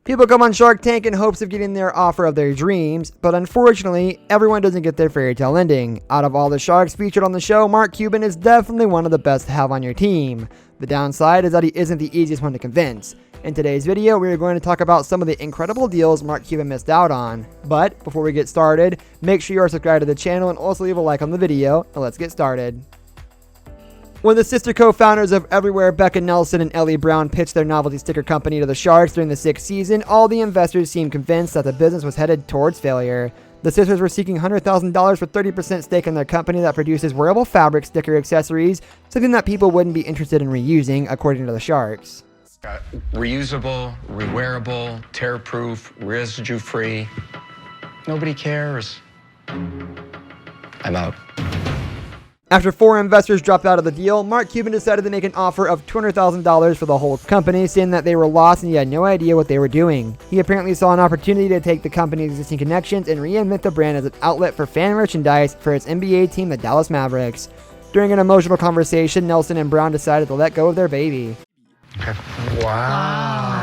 People come on Shark Tank in hopes of getting their offer of their dreams, but unfortunately, everyone doesn't get their fairy tale ending. Out of all the sharks featured on the show, Mark Cuban is definitely one of the best to have on your team. The downside is that he isn't the easiest one to convince. In today's video, we are going to talk about some of the incredible deals Mark Cuban missed out on. But before we get started, make sure you are subscribed to the channel and also leave a like on the video, and let's get started. When the sister co-founders of Everywhere, Becca Nelson and Ellie Brown, pitched their novelty sticker company to the Sharks during the 6th season, all the investors seemed convinced that the business was headed towards failure. The sisters were seeking $100,000 for 30% stake in their company that produces wearable fabric sticker accessories, something that people wouldn't be interested in reusing, according to the Sharks. Reusable, rewearable, tear-proof, residue-free. Nobody cares. I'm out. After 4 investors dropped out of the deal, Mark Cuban decided to make an offer of $200,000 for the whole company, saying that they were lost and he had no idea what they were doing. He apparently saw an opportunity to take the company's existing connections and reinvent the brand as an outlet for fan merchandise for its NBA team, the Dallas Mavericks. During an emotional conversation, Nelson and Brown decided to let go of their baby. Wow.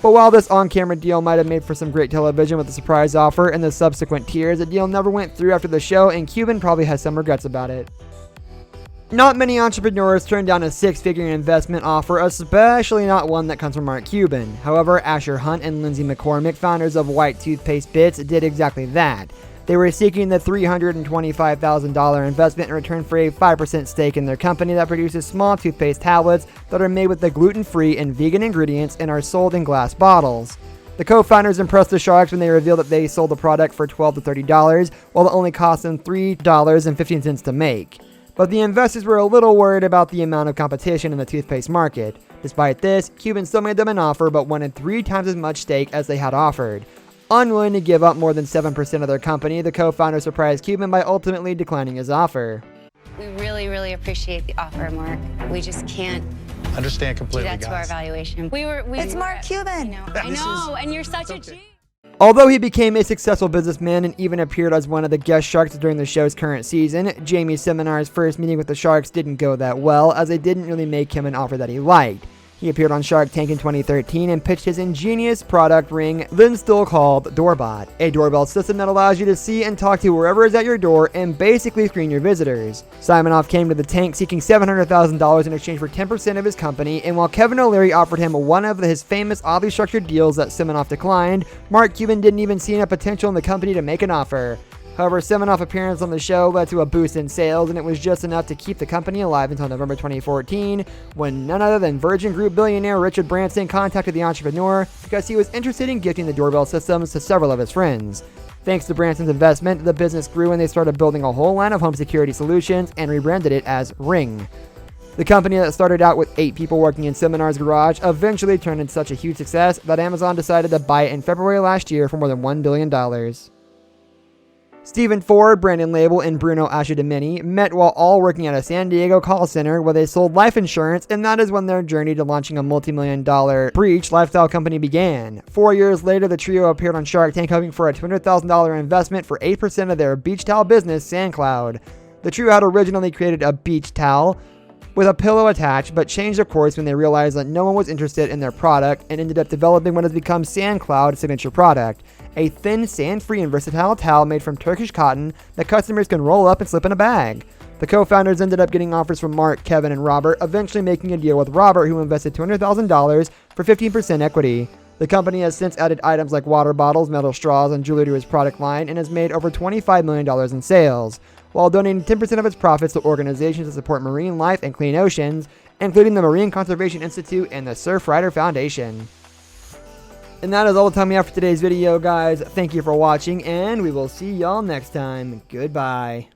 But while this on-camera deal might have made for some great television with the surprise offer and the subsequent tears, the deal never went through after the show, and Cuban probably has some regrets about it. Not many entrepreneurs turn down a 6-figure investment offer, especially not one that comes from Mark Cuban. However, Asher Hunt and Lindsay McCormick, founders of White Toothpaste Bits, did exactly that. They were seeking the $325,000 investment in return for a 5% stake in their company that produces small toothpaste tablets that are made with the gluten-free and vegan ingredients and are sold in glass bottles. The co-founders impressed the Sharks when they revealed that they sold the product for $12 to $30, while it only cost them $3.15 to make. But the investors were a little worried about the amount of competition in the toothpaste market. Despite this, Cuban still made them an offer but wanted 3 times as much stake as they had offered. Unwilling to give up more than 7% of their company, the co-founder surprised Cuban by ultimately declining his offer. We really appreciate the offer, Mark. We just can't Understand completely, do that to our valuation. It's Mark Cuban. I know, and you're such a G. Although he became a successful businessman and even appeared as one of the guest sharks during the show's current season, Jamie Seminar's first meeting with the Sharks didn't go that well, as they didn't really make him an offer that he liked. He appeared on Shark Tank in 2013 and pitched his ingenious product ring, then still called Doorbot, a doorbell system that allows you to see and talk to whoever is at your door and basically screen your visitors. Simonoff came to the tank seeking $700,000 in exchange for 10% of his company, and while Kevin O'Leary offered him one of his famous oddly structured deals that Simonoff declined, Mark Cuban didn't even see enough potential in the company to make an offer. However, Simonoff's appearance on the show led to a boost in sales, and it was just enough to keep the company alive until November 2014, when none other than Virgin Group billionaire Richard Branson contacted the entrepreneur because he was interested in gifting the doorbell systems to several of his friends. Thanks to Branson's investment, the business grew and they started building a whole line of home security solutions and rebranded it as Ring. The company that started out with 8 people working in Seminar's garage eventually turned into such a huge success that Amazon decided to buy it in February last year for more than $1 billion. Stephen Ford, Brandon Label, and Bruno Asciadimini met while all working at a San Diego call center where they sold life insurance, and that is when their journey to launching a multi-million-dollar breach lifestyle company began. 4 years later, the trio appeared on Shark Tank hoping for a $200,000 investment for 8% of their beach towel business, SandCloud. The trio had originally created a beach towel with a pillow attached, but changed of course when they realized that no one was interested in their product and ended up developing what has become SandCloud's signature product, a thin, sand-free, and versatile towel made from Turkish cotton that customers can roll up and slip in a bag. The co-founders ended up getting offers from Mark, Kevin, and Robert, eventually making a deal with Robert, who invested $200,000 for 15% equity. The company has since added items like water bottles, metal straws, and jewelry to its product line and has made over $25 million in sales, while donating 10% of its profits to organizations that support marine life and clean oceans, including the Marine Conservation Institute and the Surfrider Foundation. And that is all the time we have for today's video, guys. Thank you for watching, and we will see y'all next time. Goodbye.